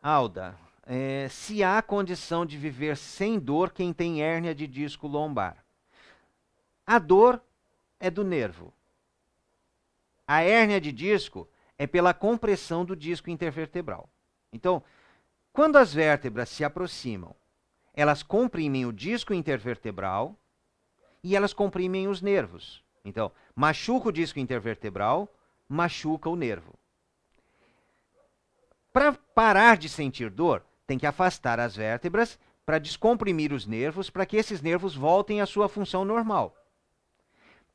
Alda, se há condição de viver sem dor quem tem hérnia de disco lombar. A dor é do nervo. A hérnia de disco é pela compressão do disco intervertebral. Então, quando as vértebras se aproximam, elas comprimem o disco intervertebral e elas comprimem os nervos. Então, machuca o disco intervertebral, machuca o nervo. Para parar de sentir dor, tem que afastar as vértebras para descomprimir os nervos, para que esses nervos voltem à sua função normal.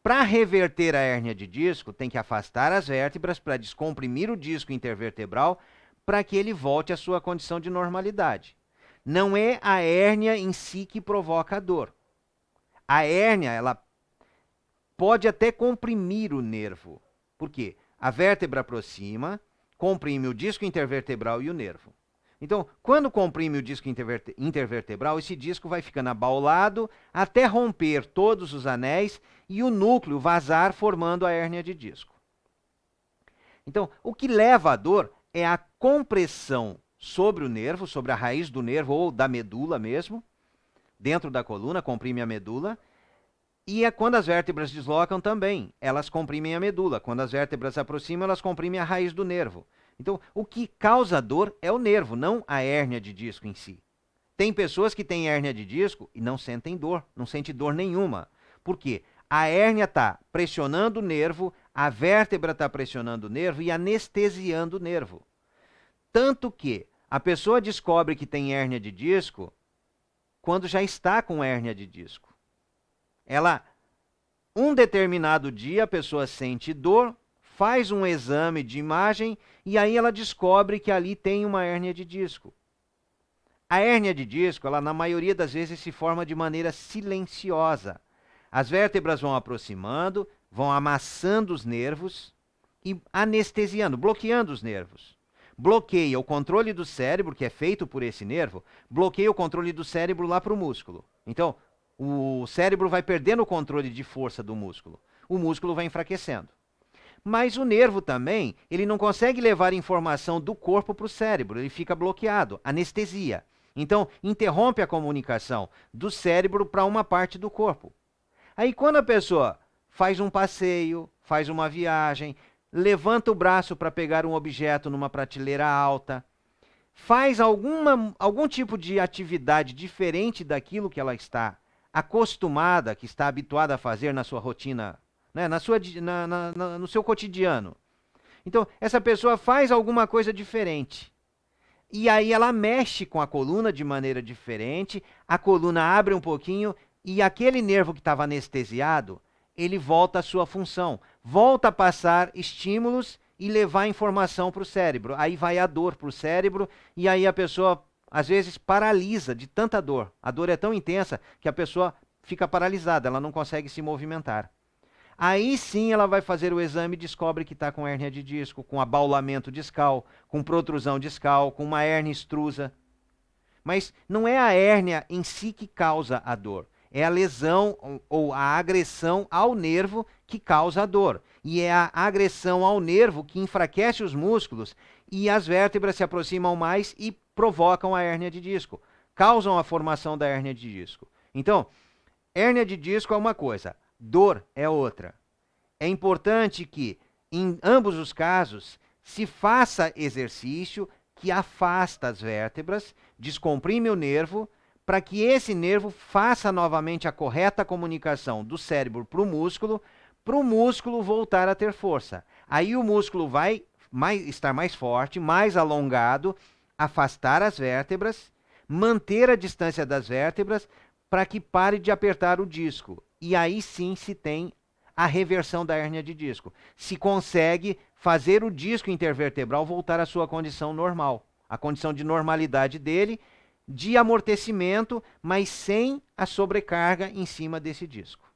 Para reverter a hérnia de disco, tem que afastar as vértebras para descomprimir o disco intervertebral, para que ele volte à sua condição de normalidade. Não é a hérnia em si que provoca a dor. A hérnia, ela pode até comprimir o nervo. Por quê? A vértebra aproxima, comprime o disco intervertebral e o nervo. Então, quando comprime o disco intervertebral, esse disco vai ficando abaulado até romper todos os anéis e o núcleo vazar, formando a hérnia de disco. Então, o que leva à dor é a compressão sobre o nervo, sobre a raiz do nervo ou da medula mesmo, dentro da coluna, comprime a medula. E quando as vértebras deslocam também, elas comprimem a medula. Quando as vértebras se aproximam, elas comprimem a raiz do nervo. Então, o que causa dor é o nervo, não a hérnia de disco em si. Tem pessoas que têm hérnia de disco e não sentem dor, não sentem dor nenhuma. Por quê? A hérnia está pressionando o nervo, a vértebra está pressionando o nervo e anestesiando o nervo. Tanto que a pessoa descobre que tem hérnia de disco quando já está com hérnia de disco. Um determinado dia, a pessoa sente dor, faz um exame de imagem e aí ela descobre que ali tem uma hérnia de disco. A hérnia de disco, ela na maioria das vezes se forma de maneira silenciosa. As vértebras vão aproximando, vão amassando os nervos e anestesiando, bloqueando os nervos. Bloqueia o controle do cérebro, que é feito por esse nervo, bloqueia o controle do cérebro lá para o músculo. Então, o cérebro vai perdendo o controle de força do músculo. O músculo vai enfraquecendo. Mas o nervo também, ele não consegue levar informação do corpo para o cérebro, ele fica bloqueado, anestesia. Então, interrompe a comunicação do cérebro para uma parte do corpo. Aí, quando a pessoa faz um passeio, faz uma viagem, levanta o braço para pegar um objeto numa prateleira alta, faz algum tipo de atividade diferente daquilo que ela está acostumada, que está habituada a fazer na sua rotina, né, no seu cotidiano. Então, essa pessoa faz alguma coisa diferente. E aí ela mexe com a coluna de maneira diferente, a coluna abre um pouquinho e aquele nervo que estava anestesiado, ele volta à sua função, volta a passar estímulos e levar informação para o cérebro. Aí vai a dor para o cérebro e aí a pessoa, às vezes, paralisa de tanta dor. A dor é tão intensa que a pessoa fica paralisada, ela não consegue se movimentar. Aí sim ela vai fazer o exame e descobre que está com hérnia de disco, com abaulamento discal, com protrusão discal, com uma hérnia extrusa. Mas não é a hérnia em si que causa a dor. É a lesão ou a agressão ao nervo que causa a dor. E é a agressão ao nervo que enfraquece os músculos e as vértebras se aproximam mais e provocam a hérnia de disco. Causam a formação da hérnia de disco. Então, hérnia de disco é uma coisa, dor é outra. É importante que, em ambos os casos, se faça exercício que afasta as vértebras, descomprime o nervo, para que esse nervo faça novamente a correta comunicação do cérebro para o músculo voltar a ter força. Aí o músculo vai estar mais forte, mais alongado, afastar as vértebras, manter a distância das vértebras, para que pare de apertar o disco. E aí sim se tem a reversão da hérnia de disco. Se consegue fazer o disco intervertebral voltar à sua condição normal, a condição de normalidade dele, de amortecimento, mas sem a sobrecarga em cima desse disco.